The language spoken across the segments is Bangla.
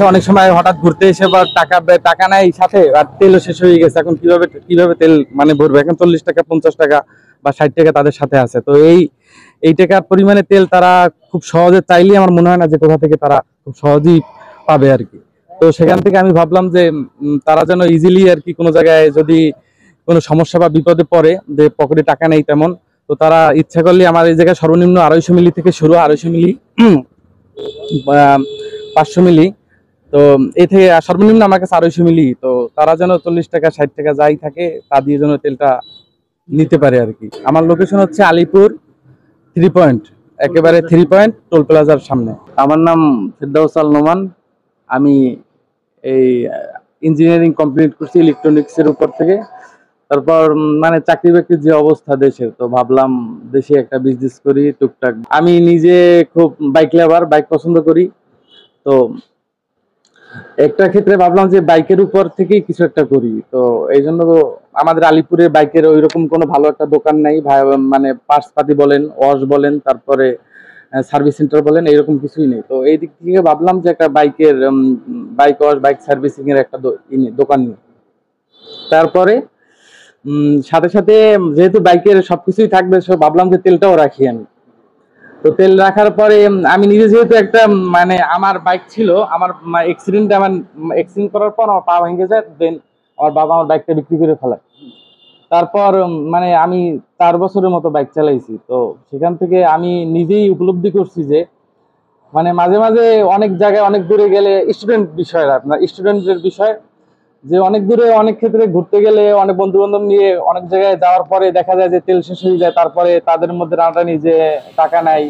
গেছে অনেক সময় হঠাৎ ঘুরতে এসে বা টাকা নাই সাথে, আর তেলও শেষ হয়ে গেছে। এখন কিভাবে তেল মানে ভরবে? এখন 40 টাকা 50 টাকা বা 60 টাকা তাদের সাথে আছে। তো এই টাকার পরিমাণে তেল তারা খুব সহজে চাইলেই আমার মনে হয় না যে কোথা থেকে তারা খুব সহজেই পাবে আর কি। তো সেখান থেকে আমি ভাবলাম যে তারা যেন ইজিলি আর কি কোনো জায়গায় যদি কোনো সমস্যা বা বিপদে পড়ে, যে পকেটে টাকা নেই তেমন, তো তারা ইচ্ছা করলে আমার এই জায়গায় সর্বনিম্ন 250 মিলি থেকে শুরু, 250 মিলি 500 মিলি, তো এই থেকে সর্বনিম্ন আমার কাছে 250 মিলি। তো তারা যেন 40 টাকা 60 টাকা যাই থাকে তা দিয়ে যেন তেলটা নিতে পারে আর কি। আমার লোকেশন হচ্ছে আলিপুর 3 পয়েন্ট, একেবারে 3 পয়েন্ট টোল প্লাজার সামনে। আমার নাম ফেরদাউস আল নোমান। আমি এই ইঞ্জিনিয়ারিং কমপ্লিট করছি ইলেকট্রনিক্স এর উপর থেকে। তারপর মানে চাকরি বাকরির যে অবস্থা দেশের, তো ভাবলাম দেশে একটা বিজনেস করি টুকটাক। আমি নিজে খুব বাইক লাভার, বাইক পছন্দ করি। তো একটা ক্ষেত্রে ভাবলাম যে বাইকের উপর থেকেই কিছু একটা করি। তো এই জন্য আমাদের আলিপুরে বাইকের ওইরকম কোনো ভালো একটা দোকান নাই, মানে পার্টস পাতি বলেন, ওয়াশ বলেন, তারপরে সার্ভিস সেন্টার বলেন, এরকম কিছুই নেই। তো এই দিক থেকে ভাবলাম যে একটা বাইকের বাইক ওয়াশ, বাইক সার্ভিসিং এর একটা দোকান নিই। তারপরে সাথে সাথে যেহেতু বাইকের সবকিছুই থাকবে, সব ভাবলাম যে তেলটাও রাখি আমি। তো তেল রাখার পরে আমি নিজে যেহেতু একটা মানে আমার বাইক ছিল, আমার অ্যাক্সিডেন্ট করার পর আমার পা ভেঙে যায়। দেন আমার বাবা আমার বাইকটা বিক্রি করে ফেলায়। তারপর মানে আমি 4 বছরের মতো বাইক চালাইছি। তো সেখান থেকে আমি নিজেই উপলব্ধি করছি যে মানে মাঝে মাঝে অনেক জায়গায় অনেক দূরে গেলে, আপনার স্টুডেন্টের বিষয়, যে অনেক দূরে অনেক ক্ষেত্রে ঘুরতে গেলে অনেক বন্ধু বান্ধব নিয়ে অনেক জায়গায় যাওয়ার পরে দেখা যায় যে তেল শেষ হয়ে যায়। তারপরে তাদের মধ্যে টানাটানি যে টাকা নাই,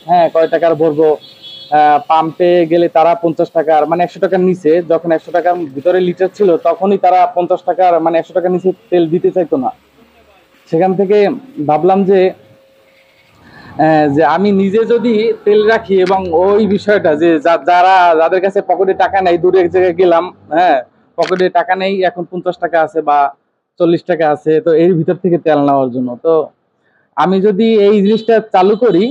হ্যাঁ কয় টাকার ভরবো। পাম্পে গেলে তারা 50 টাকার মানে 100 টাকার নিচে, যখন 100 টাকার ভিতরে লিটার ছিল তখনই তারা 50 টাকার মানে 100 টাকার নিচে তেল দিতে চাইতো না। সেখান থেকে ভাবলাম যে যে আমি নিজে যদি তেল রাখি, এবং ওই বিষয়টা যে যাদের কাছে পকেটে টাকা নেই, দূরে এক জায়গায় গেলাম, হ্যাঁ পকেটে টাকা নেই, এখন 50 টাকা আছে বা 40 টাকা আছে, তো এর ভিতর থেকে তেল নেওয়ার জন্য। তো আমি যদি এই জিনিসটা চালু করি,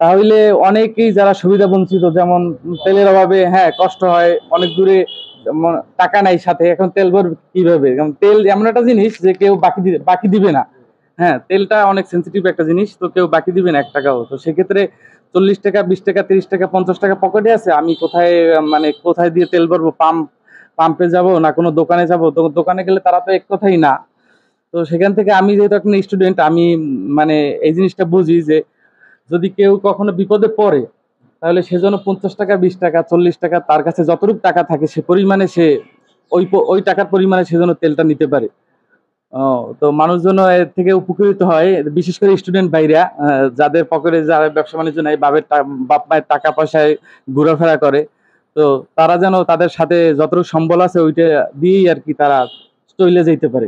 তাহলে অনেকেই যারা সুবিধা বঞ্চিত, যেমন তেলের অভাবে হ্যাঁ কষ্ট হয়, অনেক দূরে টাকা নাই সাথে, এখন তেল ভরবে কিভাবে? কারণ তেল এমন একটা জিনিস যে কেউ বাকি দিবে না। হ্যাঁ তেলটা অনেক সেন্সিটিভ একটা জিনিস, তো কেউ বাকি দিবে না 1 টাকাও। তো সেক্ষেত্রে 40 টাকা 20 টাকা 30 টাকা 50 টাকা পকেটে আছে, আমি কোথায় মানে কোথায় দিয়ে তেল ভরবো? পাম্পে যাব না কোনো দোকানে যাব? তো দোকানে গেলে তারা তো এক কথাই না। তো সেখান থেকে আমি যেহেতু একটা স্টুডেন্ট, আমি মানে এই জিনিসটা বুঝি যে যদি কেউ কখনো বিপদে পড়ে, তাহলে সেজন্য 50 টাকা 20 টাকা 40 টাকা তার কাছে যতটুকু টাকা থাকে সে পরিমাণে সে ওই টাকার পরিমাণে সেজন্য তেলটা নিতে পারে। তো মানুষজন এর থেকে উপকৃত হয়, বিশেষ করে স্টুডেন্ট ভাইরা, যাদের পকেটে যারা ব্যবসা বাণিজ্য নাই, বাপ মায়ের টাকা পয়সায় ঘোরাফেরা করে। তো তারা যেন তাদের সাথে যতটুকু সম্বল আছে ওইটা দিয়েই আর কি তারা চলে যেতে পারে।